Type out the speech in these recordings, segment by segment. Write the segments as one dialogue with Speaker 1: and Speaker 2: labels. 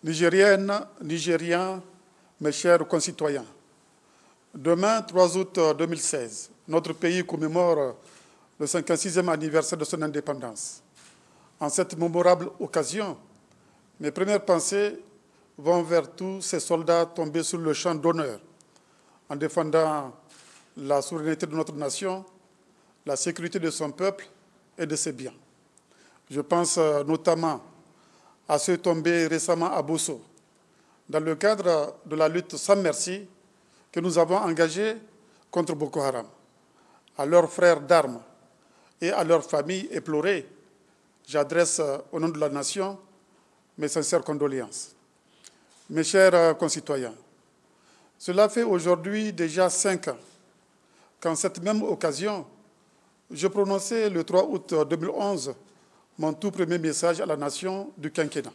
Speaker 1: Nigériennes, Nigériens, mes chers concitoyens, demain, 3 août 2016, notre pays commémore le 56e anniversaire de son indépendance. En cette mémorable occasion, mes premières pensées vont vers tous ces soldats tombés sur le champ d'honneur en défendant la souveraineté de notre nation, la sécurité de son peuple et de ses biens. Je pense notamment à ceux tombés récemment à Bosso, dans le cadre de la lutte sans merci que nous avons engagée contre Boko Haram, à leurs frères d'armes et à leurs familles éplorées. J'adresse au nom de la nation mes sincères condoléances. Mes chers concitoyens, cela fait aujourd'hui déjà 5 ans qu'en cette même occasion, je prononçais le 3 août 2011 mon tout premier message à la nation du quinquennat.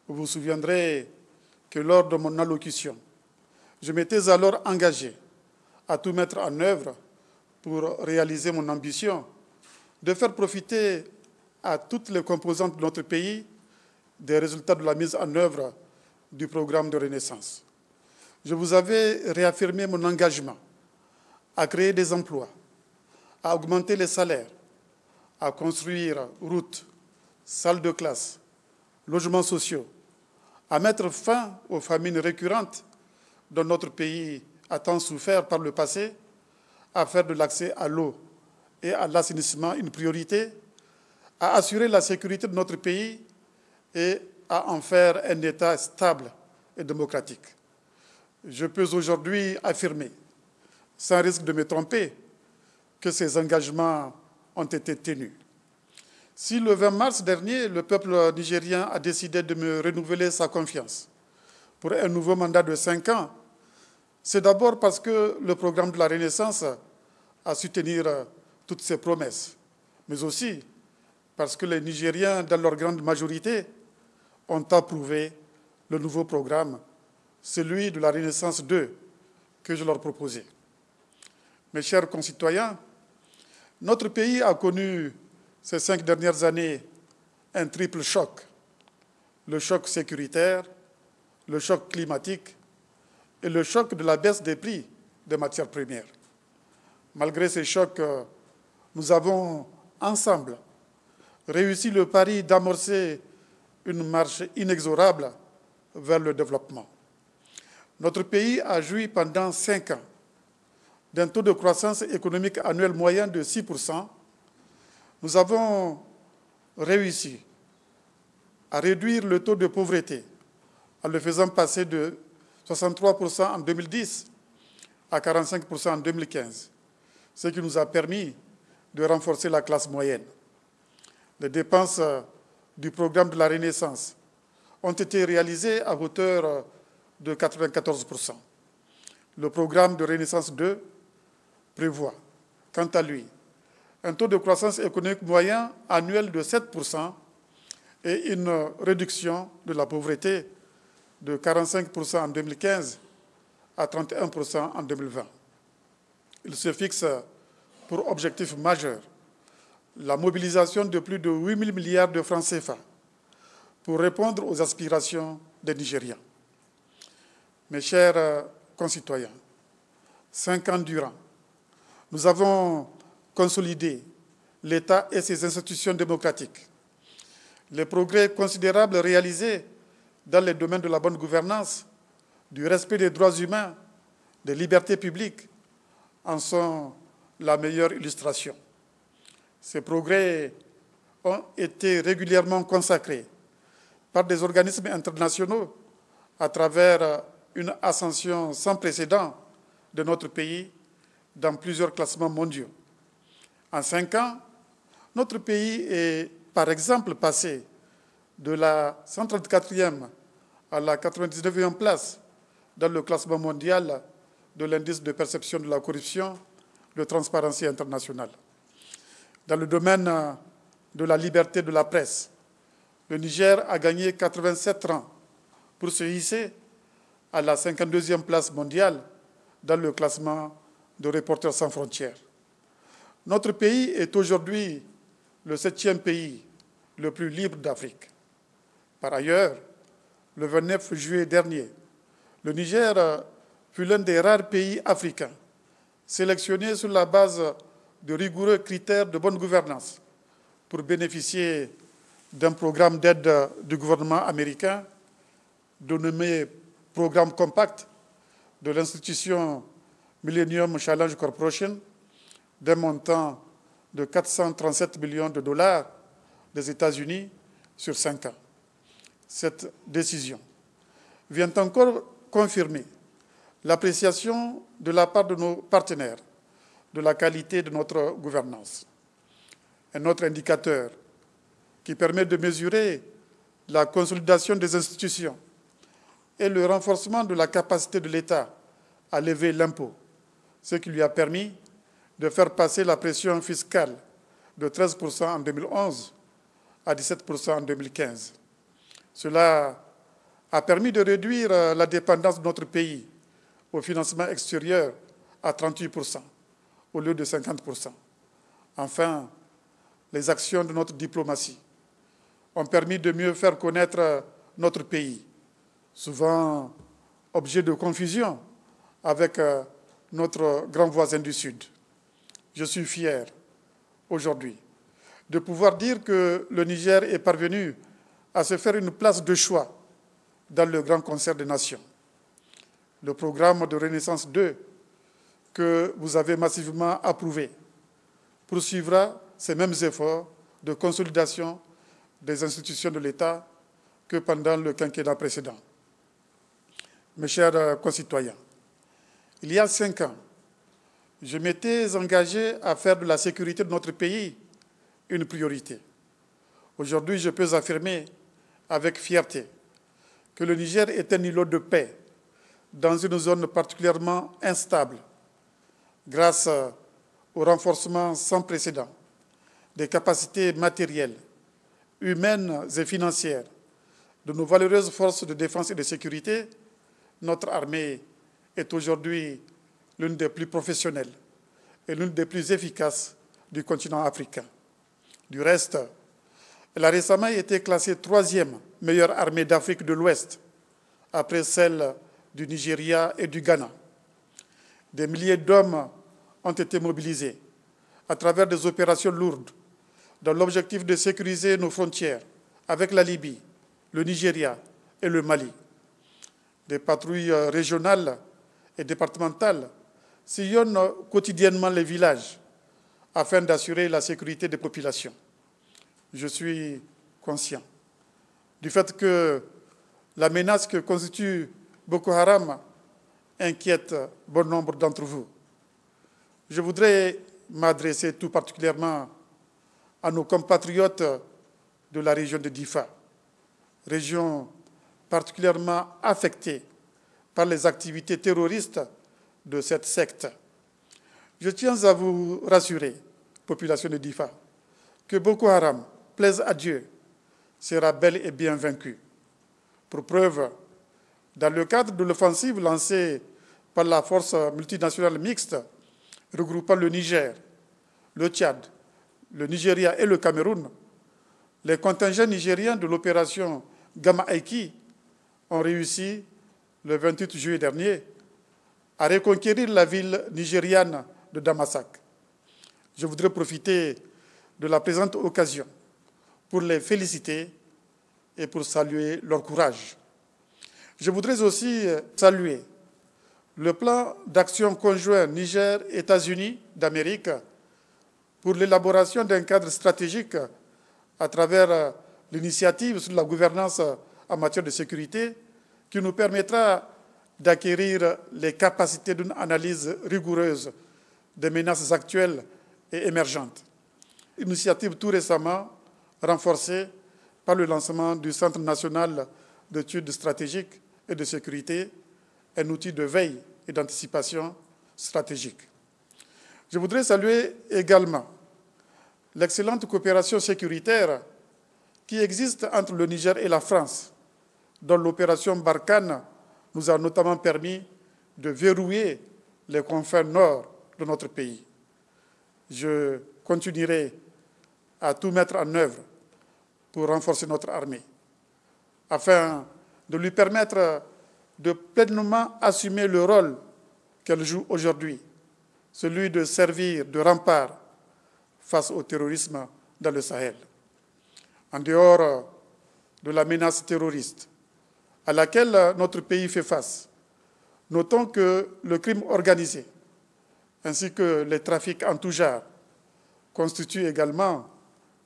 Speaker 1: Vous vous souviendrez que lors de mon allocution, je m'étais alors engagé à tout mettre en œuvre pour réaliser mon ambition de faire profiter à toutes les composantes de notre pays des résultats de la mise en œuvre du programme de Renaissance. Je vous avais réaffirmé mon engagement à créer des emplois, à augmenter les salaires, à construire routes, salles de classe, logements sociaux, à mettre fin aux famines récurrentes dont notre pays a tant souffert par le passé, à faire de l'accès à l'eau et à l'assainissement une priorité, à assurer la sécurité de notre pays et à en faire un État stable et démocratique. Je peux aujourd'hui affirmer, sans risque de me tromper, que ces engagements ont été tenus. Si le 20 mars dernier, le peuple nigérien a décidé de me renouveler sa confiance pour un nouveau mandat de 5 ans, c'est d'abord parce que le programme de la Renaissance a su tenir toutes ses promesses, mais aussi parce que les Nigériens, dans leur grande majorité, ont approuvé le nouveau programme, celui de la Renaissance 2, que je leur proposais. Mes chers concitoyens, notre pays a connu ces 5 dernières années un triple choc. Le choc sécuritaire, le choc climatique et le choc de la baisse des prix des matières premières. Malgré ces chocs, nous avons ensemble réussi le pari d'amorcer une marche inexorable vers le développement. Notre pays a joui pendant 5 ans d'un taux de croissance économique annuel moyen de 6%. Nous avons réussi à réduire le taux de pauvreté en le faisant passer de 63% en 2010 à 45% en 2015, ce qui nous a permis de renforcer la classe moyenne. Les dépenses du programme de la Renaissance ont été réalisées à hauteur de 94%. Le programme de Renaissance 2 prévoit, quant à lui, un taux de croissance économique moyen annuel de 7% et une réduction de la pauvreté de 45% en 2015 à 31% en 2020. Il se fixe pour objectif majeur la mobilisation de plus de 8 000 milliards de francs CFA pour répondre aux aspirations des Nigériens. Mes chers concitoyens, 5 ans durant, nous avons consolidé l'État et ses institutions démocratiques. Les progrès considérables réalisés dans les domaines de la bonne gouvernance, du respect des droits humains, des libertés publiques en sont la meilleure illustration. Ces progrès ont été régulièrement consacrés par des organismes internationaux à travers une ascension sans précédent de notre pays dans plusieurs classements mondiaux. En 5 ans, notre pays est, par exemple, passé de la 134e à la 99e place dans le classement mondial de l'indice de perception de la corruption de Transparency International. Dans le domaine de la liberté de la presse, le Niger a gagné 87 rangs pour se hisser à la 52e place mondiale dans le classement de Reporters sans frontières. Notre pays est aujourd'hui le 7e pays le plus libre d'Afrique. Par ailleurs, le 29 juillet dernier, le Niger fut l'un des rares pays africains sélectionnés sur la base de rigoureux critères de bonne gouvernance pour bénéficier d'un programme d'aide du gouvernement américain dénommé Programme Compact de l'institution Millennium Challenge Corporation d'un montant de 437 millions de dollars des États-Unis sur 5 ans. Cette décision vient encore confirmer l'appréciation de la part de nos partenaires de la qualité de notre gouvernance. Un autre indicateur qui permet de mesurer la consolidation des institutions et le renforcement de la capacité de l'État à lever l'impôt, ce qui lui a permis de faire passer la pression fiscale de 13% en 2011 à 17% en 2015. Cela a permis de réduire la dépendance de notre pays au financement extérieur à 38% au lieu de 50%. Enfin, les actions de notre diplomatie ont permis de mieux faire connaître notre pays, souvent objet de confusion avec notre grand voisin du Sud. Je suis fier aujourd'hui de pouvoir dire que le Niger est parvenu à se faire une place de choix dans le grand concert des nations. Le programme de Renaissance 2 que vous avez massivement approuvé poursuivra ces mêmes efforts de consolidation des institutions de l'État que pendant le quinquennat précédent. Mes chers concitoyens, il y a 5 ans, je m'étais engagé à faire de la sécurité de notre pays une priorité. Aujourd'hui, je peux affirmer avec fierté que le Niger est un îlot de paix dans une zone particulièrement instable grâce au renforcement sans précédent des capacités matérielles, humaines et financières de nos valeureuses forces de défense et de sécurité. Notre armée est aujourd'hui l'une des plus professionnelles et l'une des plus efficaces du continent africain. Du reste, elle a récemment été classée 3e meilleure armée d'Afrique de l'Ouest, après celle du Nigeria et du Ghana. Des milliers d'hommes ont été mobilisés à travers des opérations lourdes dans l'objectif de sécuriser nos frontières avec la Libye, le Nigeria et le Mali. Des patrouilles régionales et départementales sillonnent quotidiennement les villages afin d'assurer la sécurité des populations. Je suis conscient du fait que la menace que constitue Boko Haram inquiète bon nombre d'entre vous. Je voudrais m'adresser tout particulièrement à nos compatriotes de la région de Difa, région particulièrement affectée par les activités terroristes de cette secte. Je tiens à vous rassurer, population de Difa, que Boko Haram, plaise à Dieu, sera bel et bien vaincu. Pour preuve, dans le cadre de l'offensive lancée par la force multinationale mixte regroupant le Niger, le Tchad, le Nigeria et le Cameroun, les contingents nigériens de l'opération Gamma Aiki ont réussi, le 28 juillet dernier, à reconquérir la ville nigériane de Damasak. Je voudrais profiter de la présente occasion pour les féliciter et pour saluer leur courage. Je voudrais aussi saluer le plan d'action conjoint Niger-États-Unis d'Amérique pour l'élaboration d'un cadre stratégique à travers l'initiative sur la gouvernance en matière de sécurité qui nous permettra d'acquérir les capacités d'une analyse rigoureuse des menaces actuelles et émergentes. Initiative tout récemment renforcée par le lancement du Centre national d'études stratégiques et de sécurité, un outil de veille et d'anticipation stratégique. Je voudrais saluer également l'excellente coopération sécuritaire qui existe entre le Niger et la France, dont l'opération Barkhane nous a notamment permis de verrouiller les confins nord de notre pays. Je continuerai à tout mettre en œuvre pour renforcer notre armée, afin de lui permettre de pleinement assumer le rôle qu'elle joue aujourd'hui, celui de servir de rempart face au terrorisme dans le Sahel. En dehors de la menace terroriste à laquelle notre pays fait face, notons que le crime organisé ainsi que les trafics en tout genre constituent également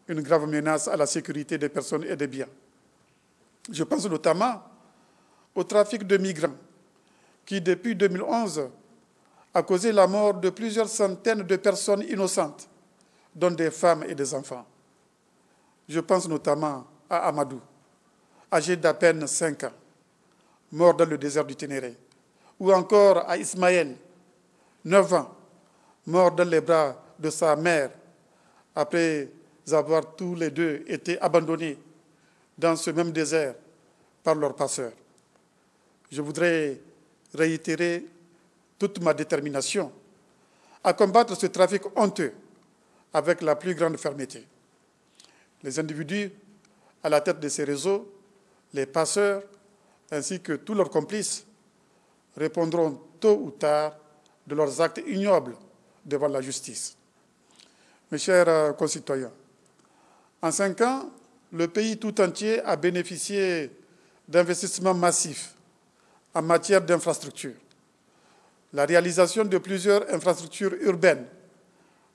Speaker 1: une grave menace à la sécurité des personnes et des biens. Je pense notamment au trafic de migrants qui, depuis 2011, a causé la mort de plusieurs centaines de personnes innocentes, dont des femmes et des enfants. Je pense notamment à Amadou, âgé d'à peine 5 ans, mort dans le désert du Ténéré, ou encore à Ismaël, 9 ans, mort dans les bras de sa mère après avoir tous les deux été abandonnés dans ce même désert par leurs passeurs. Je voudrais réitérer toute ma détermination à combattre ce trafic honteux avec la plus grande fermeté. Les individus à la tête de ces réseaux, les passeurs, ainsi que tous leurs complices, répondront tôt ou tard de leurs actes ignobles devant la justice. Mes chers concitoyens, en 5 ans, le pays tout entier a bénéficié d'investissements massifs en matière d'infrastructures. La réalisation de plusieurs infrastructures urbaines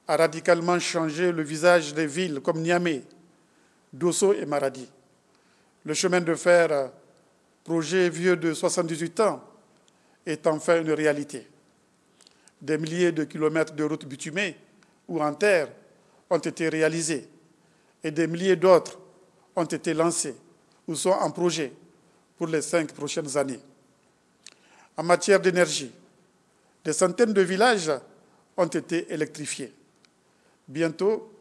Speaker 1: a radicalement changé le visage des villes comme Niamey, Dosso et Maradi. Le chemin de fer, projet vieux de 78 ans, est enfin une réalité. Des milliers de kilomètres de routes bitumées ou en terre ont été réalisés et des milliers d'autres ont été lancés ou sont en projet pour les 5 prochaines années. En matière d'énergie, des centaines de villages ont été électrifiés. Bientôt,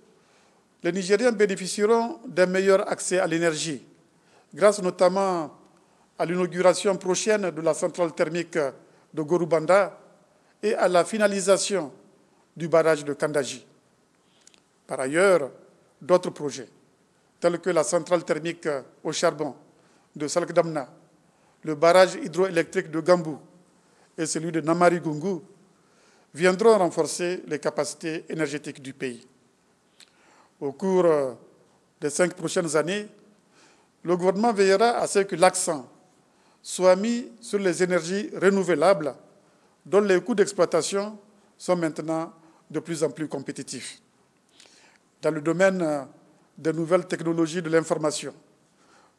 Speaker 1: les Nigériens bénéficieront d'un meilleur accès à l'énergie, grâce notamment à l'inauguration prochaine de la centrale thermique de Gorubanda et à la finalisation du barrage de Kandaji. Par ailleurs, d'autres projets, tels que la centrale thermique au charbon de Salkdamna, le barrage hydroélectrique de Gambou et celui de Namari-Gungu, viendront renforcer les capacités énergétiques du pays. Au cours des 5 prochaines années, le gouvernement veillera à ce que l'accent soit mis sur les énergies renouvelables dont les coûts d'exploitation sont maintenant de plus en plus compétitifs. Dans le domaine des nouvelles technologies de l'information,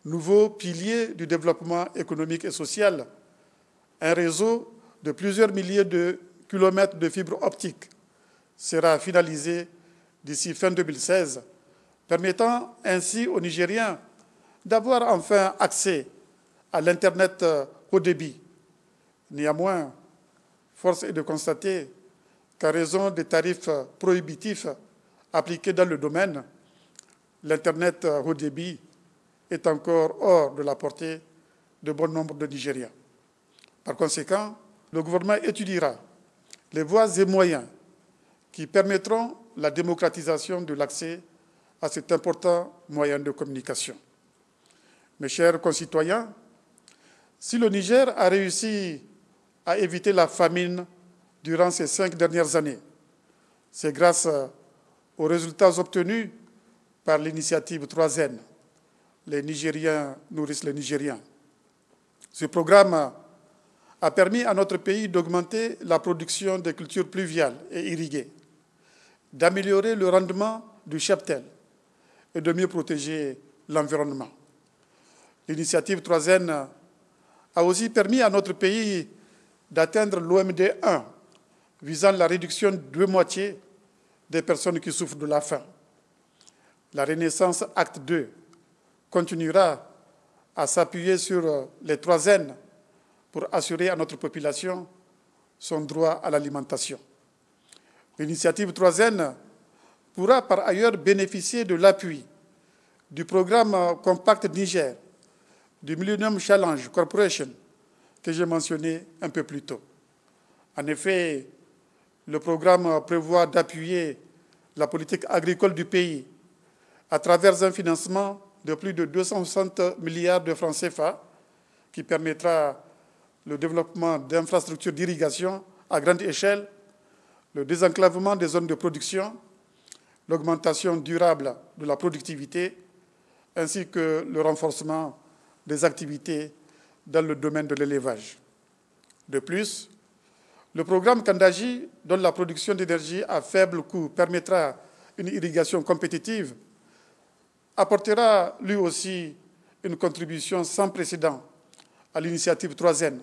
Speaker 1: nouveau pilier du développement économique et social, un réseau de plusieurs milliers de kilomètres de fibres optiques sera finalisé d'ici fin 2016, permettant ainsi aux Nigériens d'avoir enfin accès à l'Internet haut débit. Néanmoins, force est de constater qu'à raison des tarifs prohibitifs appliqués dans le domaine, l'Internet haut débit est encore hors de la portée de bon nombre de Nigériens. Par conséquent, le gouvernement étudiera les voies et moyens qui permettront la démocratisation de l'accès à cet important moyen de communication. Mes chers concitoyens, si le Niger a réussi à éviter la famine durant ces 5 dernières années, c'est grâce aux résultats obtenus par l'initiative 3N. Les Nigériens nourrissent les Nigériens. Ce programme a permis à notre pays d'augmenter la production des cultures pluviales et irriguées, d'améliorer le rendement du cheptel et de mieux protéger l'environnement. L'initiative 3N a aussi permis à notre pays d'atteindre l'OMD 1, visant la réduction de moitié des personnes qui souffrent de la faim. La Renaissance Acte 2 continuera à s'appuyer sur les 3N pour assurer à notre population son droit à l'alimentation. L'initiative 3N pourra par ailleurs bénéficier de l'appui du programme Compact Niger, du Millennium Challenge Corporation, que j'ai mentionné un peu plus tôt. En effet, le programme prévoit d'appuyer la politique agricole du pays à travers un financement de plus de 260 milliards de francs CFA qui permettra le développement d'infrastructures d'irrigation à grande échelle, le désenclavement des zones de production, l'augmentation durable de la productivité, ainsi que le renforcement des activités dans le domaine de l'élevage. De plus, le programme Kandaji, dont la production d'énergie à faible coût permettra une irrigation compétitive, apportera lui aussi une contribution sans précédent à l'initiative 3N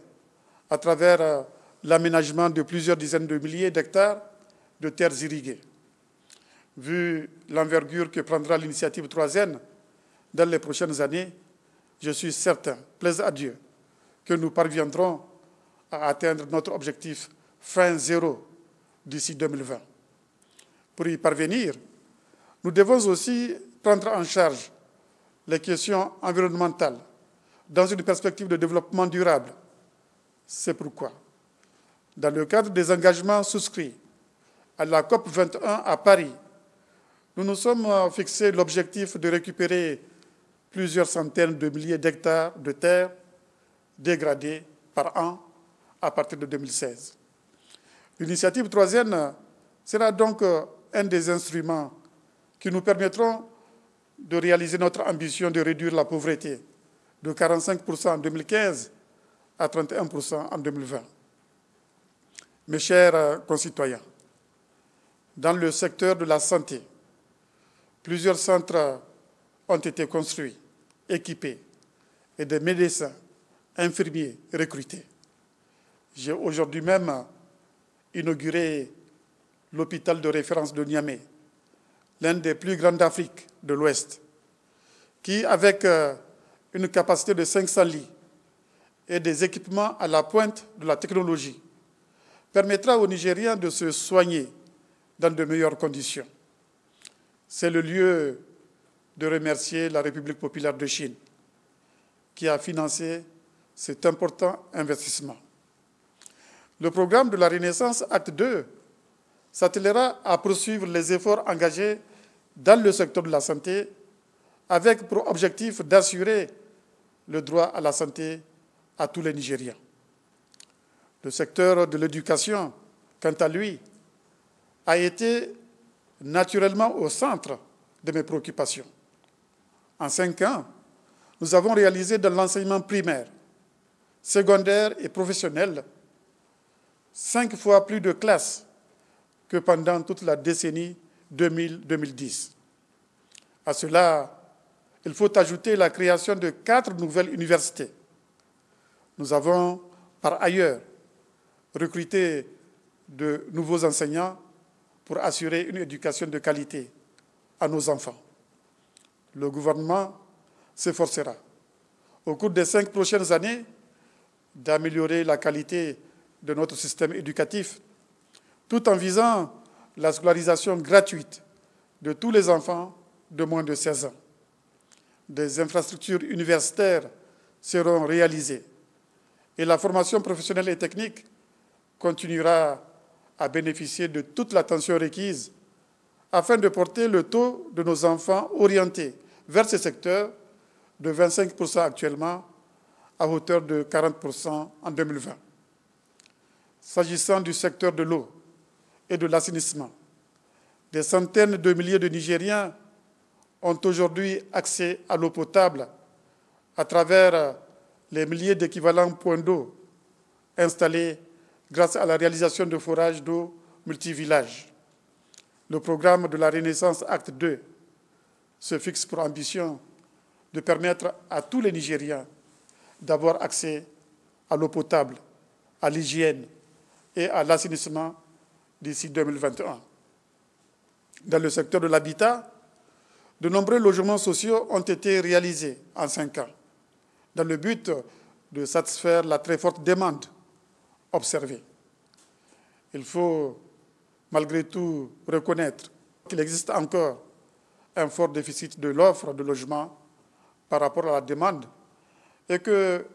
Speaker 1: à travers l'aménagement de plusieurs dizaines de milliers d'hectares de terres irriguées. Vu l'envergure que prendra l'initiative 3N dans les prochaines années, je suis certain, plaise à Dieu, que nous parviendrons à atteindre notre objectif frein zéro d'ici 2020. Pour y parvenir, nous devons aussi prendre en charge les questions environnementales dans une perspective de développement durable. C'est pourquoi, dans le cadre des engagements souscrits à la COP 21 à Paris, nous nous sommes fixés l'objectif de récupérer plusieurs centaines de milliers d'hectares de terres dégradées par an à partir de 2016. L'initiative 3N sera donc un des instruments qui nous permettront de réaliser notre ambition de réduire la pauvreté de 45% en 2015 à 31% en 2020. Mes chers concitoyens, dans le secteur de la santé, plusieurs centres ont été construits, équipés, et des médecins, infirmiers recrutés. J'ai aujourd'hui même inauguré l'hôpital de référence de Niamey, l'un des plus grands d'Afrique de l'Ouest, qui, avec une capacité de 500 lits et des équipements à la pointe de la technologie, permettra aux Nigériens de se soigner dans de meilleures conditions. C'est le lieu de remercier la République populaire de Chine, qui a financé cet important investissement. Le programme de la Renaissance Acte 2 s'attellera à poursuivre les efforts engagés dans le secteur de la santé avec pour objectif d'assurer le droit à la santé à tous les Nigériens. Le secteur de l'éducation, quant à lui, a été naturellement au centre de mes préoccupations. En 5 ans, nous avons réalisé dans l'enseignement primaire, secondaire et professionnel 5 fois plus de classes que pendant toute la décennie 2000-2010. À cela, il faut ajouter la création de 4 nouvelles universités. Nous avons, par ailleurs, recruté de nouveaux enseignants pour assurer une éducation de qualité à nos enfants. Le gouvernement s'efforcera, au cours des 5 prochaines années, d'améliorer la qualité de notre système éducatif, tout en visant la scolarisation gratuite de tous les enfants de moins de 16 ans. Des infrastructures universitaires seront réalisées et la formation professionnelle et technique continuera à bénéficier de toute l'attention requise afin de porter le taux de nos enfants orientés vers ce secteur de 25% actuellement à hauteur de 40% en 2020. S'agissant du secteur de l'eau et de l'assainissement, des centaines de milliers de Nigériens ont aujourd'hui accès à l'eau potable à travers les milliers d'équivalents points d'eau installés grâce à la réalisation de forages d'eau multivillages. Le programme de la Renaissance Acte 2 se fixe pour ambition de permettre à tous les Nigériens d'avoir accès à l'eau potable, à l'hygiène et à l'assainissement d'ici 2021. Dans le secteur de l'habitat, de nombreux logements sociaux ont été réalisés en 5 ans, dans le but de satisfaire la très forte demande observée. Il faut malgré tout reconnaître qu'il existe encore un fort déficit de l'offre de logement par rapport à la demande et que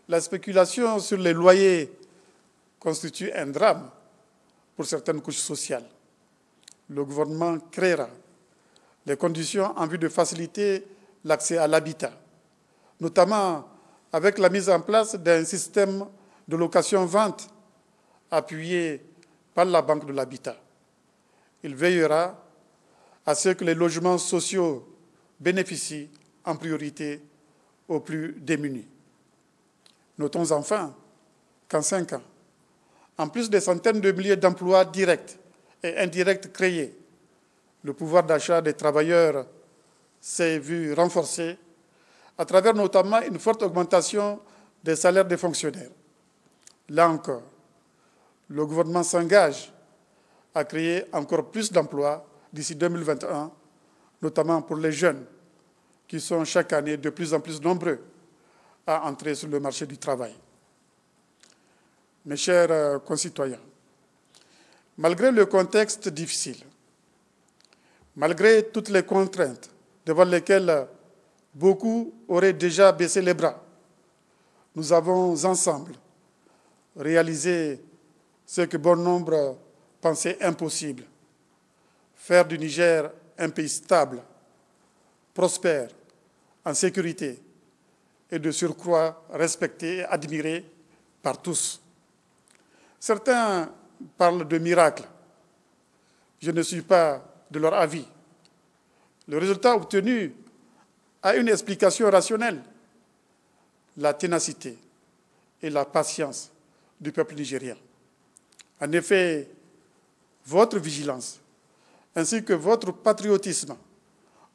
Speaker 1: la spéculation sur les loyers constitue un drame pour certaines couches sociales. Le gouvernement créera les conditions en vue de faciliter l'accès à l'habitat, notamment avec la mise en place d'un système de location-vente appuyé par la Banque de l'Habitat. Il veillera à ce que les logements sociaux bénéficient en priorité aux plus démunis. Notons enfin qu'en 5 ans, en plus des centaines de milliers d'emplois directs et indirects créés, le pouvoir d'achat des travailleurs s'est vu renforcé à travers notamment une forte augmentation des salaires des fonctionnaires. Là encore, le gouvernement s'engage à créer encore plus d'emplois d'ici 2021, notamment pour les jeunes, qui sont chaque année de plus en plus nombreux à entrer sur le marché du travail. Mes chers concitoyens, malgré le contexte difficile, malgré toutes les contraintes devant lesquelles beaucoup auraient déjà baissé les bras, nous avons ensemble réalisé ce que bon nombre pensaient impossible: faire du Niger un pays stable, prospère, en sécurité et de surcroît respecté et admiré par tous. Certains parlent de miracle. Je ne suis pas de leur avis. Le résultat obtenu a une explication rationnelle: la ténacité et la patience du peuple nigérien. En effet, votre vigilance ainsi que votre patriotisme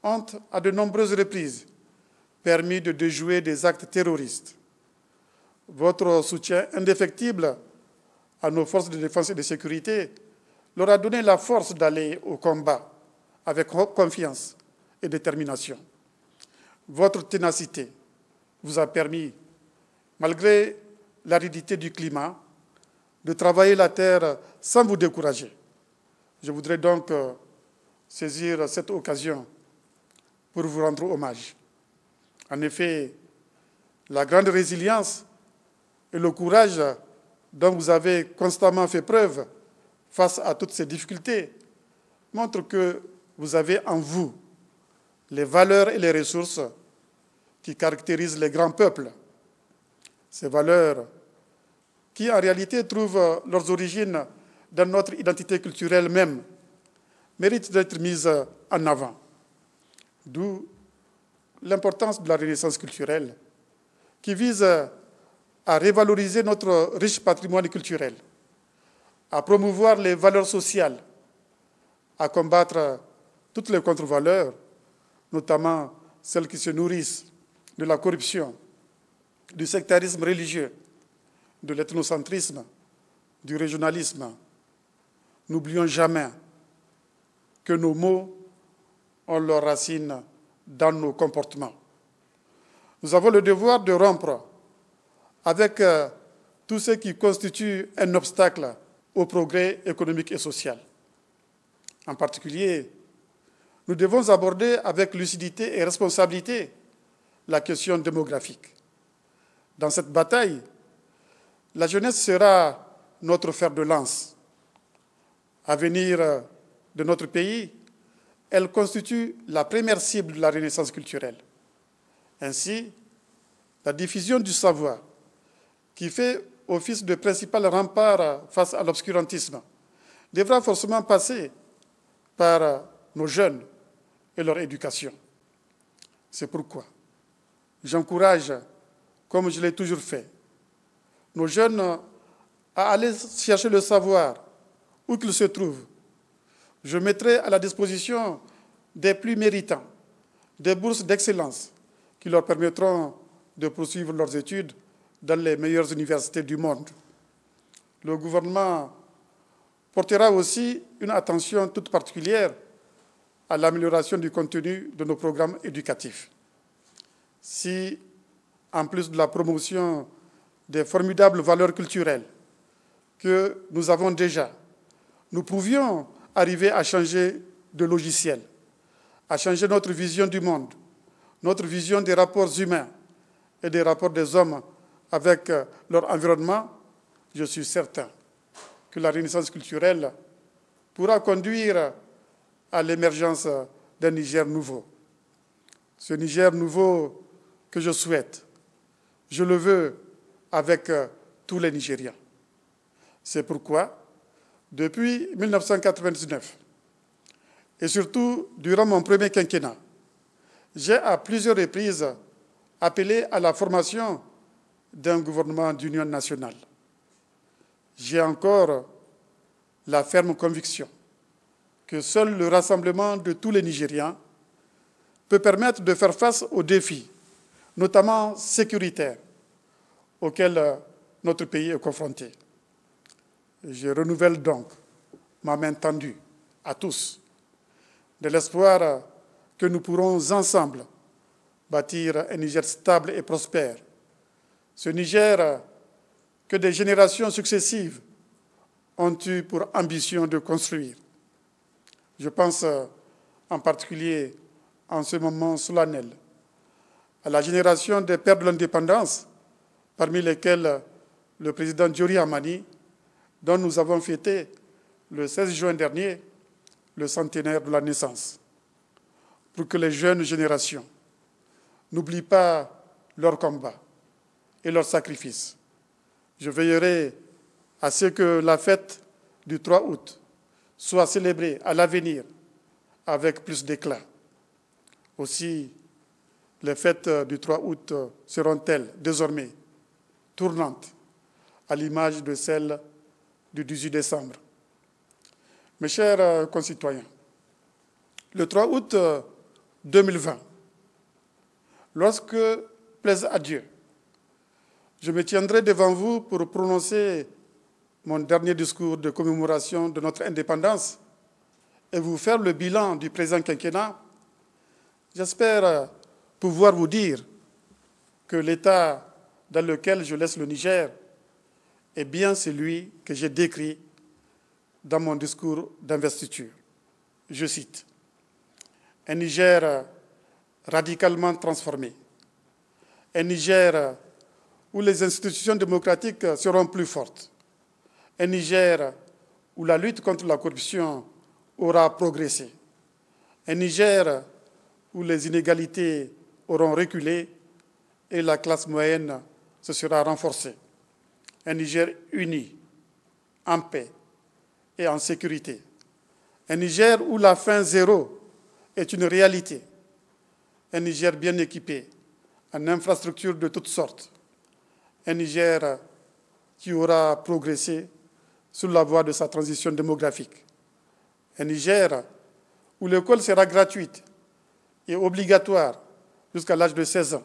Speaker 1: ont, à de nombreuses reprises, permis de déjouer des actes terroristes. Votre soutien indéfectible à nos forces de défense et de sécurité leur a donné la force d'aller au combat avec confiance et détermination. Votre ténacité vous a permis, malgré l'aridité du climat, de travailler la terre sans vous décourager. Je voudrais donc saisir cette occasion pour vous rendre hommage. En effet, la grande résilience et le courage dont vous avez constamment fait preuve face à toutes ces difficultés montrent que vous avez en vous les valeurs et les ressources qui caractérisent les grands peuples. Ces valeurs qui, en réalité, trouvent leurs origines dans notre identité culturelle même, méritent d'être mises en avant. D'où l'importance de la renaissance culturelle, qui vise à revaloriser notre riche patrimoine culturel, à promouvoir les valeurs sociales, à combattre toutes les contre-valeurs, notamment celles qui se nourrissent de la corruption, du sectarisme religieux, de l'ethnocentrisme, du régionalisme. N'oublions jamais que nos mots ont leurs racines dans nos comportements. Nous avons le devoir de rompre avec tout ce qui constitue un obstacle au progrès économique et social. En particulier, nous devons aborder avec lucidité et responsabilité la question démographique. Dans cette bataille, la jeunesse sera notre fer de lance. À venir de notre pays, elle constitue la première cible de la renaissance culturelle. Ainsi, la diffusion du savoir, qui fait office de principal rempart face à l'obscurantisme, devra forcément passer par nos jeunes et leur éducation. C'est pourquoi j'encourage, comme je l'ai toujours fait, nos jeunes à aller chercher le savoir où qu'il se trouve. Je mettrai à la disposition des plus méritants des bourses d'excellence qui leur permettront de poursuivre leurs études dans les meilleures universités du monde. Le gouvernement portera aussi une attention toute particulière à l'amélioration du contenu de nos programmes éducatifs. Si, en plus de la promotion des formidables valeurs culturelles que nous avons déjà, nous pouvions arriver à changer de logiciel, à changer notre vision du monde, notre vision des rapports humains et des rapports des hommes avec leur environnement, je suis certain que la renaissance culturelle pourra conduire à l'émergence d'un Niger nouveau. Ce Niger nouveau que je souhaite, Je le veux avec tous les Nigérians. C'est pourquoi, depuis 1999, et surtout durant mon premier quinquennat, j'ai à plusieurs reprises appelé à la formation d'un gouvernement d'union nationale. J'ai encore la ferme conviction que seul le rassemblement de tous les Nigérians peut permettre de faire face aux défis, notamment sécuritaires, auxquels notre pays est confronté. Je renouvelle donc ma main tendue à tous, de l'espoir que nous pourrons ensemble bâtir un Niger stable et prospère. Ce Niger que des générations successives ont eu pour ambition de construire. Je pense en particulier en ce moment solennel à la génération des pères de l'indépendance, parmi lesquels le président Diori Hamani, dont nous avons fêté le 16 juin dernier le centenaire de la naissance, pour que les jeunes générations n'oublient pas leur combat et leur sacrifice. Je veillerai à ce que la fête du 3 août soit célébrée à l'avenir avec plus d'éclat. Aussi, les fêtes du 3 août seront-elles désormais tournantes, à l'image de celles du 18 décembre. Mes chers concitoyens, le 3 août 2020, lorsque, plaise à Dieu, je me tiendrai devant vous pour prononcer mon dernier discours de commémoration de notre indépendance et vous faire le bilan du présent quinquennat. J'espère pouvoir vous dire que l'état dans lequel je laisse le Niger est bien celui que j'ai décrit dans mon discours d'investiture. Je cite: un Niger radicalement transformé, un Niger où les institutions démocratiques seront plus fortes, un Niger où la lutte contre la corruption aura progressé, un Niger où les inégalités auront reculé et la classe moyenne se sera renforcée, un Niger uni, en paix et en sécurité, un Niger où la faim zéro est une réalité, un Niger bien équipé en infrastructures de toutes sortes, un Niger qui aura progressé sur la voie de sa transition démographique, un Niger où l'école sera gratuite et obligatoire jusqu'à l'âge de 16 ans,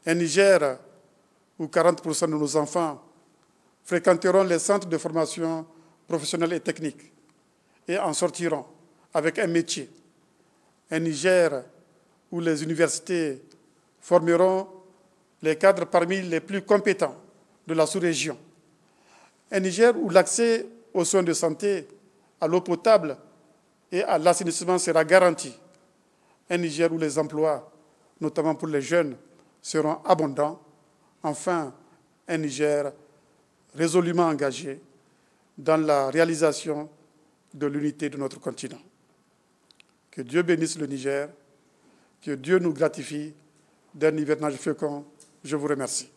Speaker 1: un Niger où 40% de nos enfants fréquenteront les centres de formation professionnelle et technique et en sortiront avec un métier, un Niger où les universités formeront les cadres parmi les plus compétents de la sous-région, un Niger où l'accès aux soins de santé, à l'eau potable et à l'assainissement sera garanti, un Niger où les emplois, notamment pour les jeunes, seront abondants, enfin un Niger résolument engagé dans la réalisation de l'unité de notre continent. Que Dieu bénisse le Niger, que Dieu nous gratifie d'un hivernage fécond. Je vous remercie.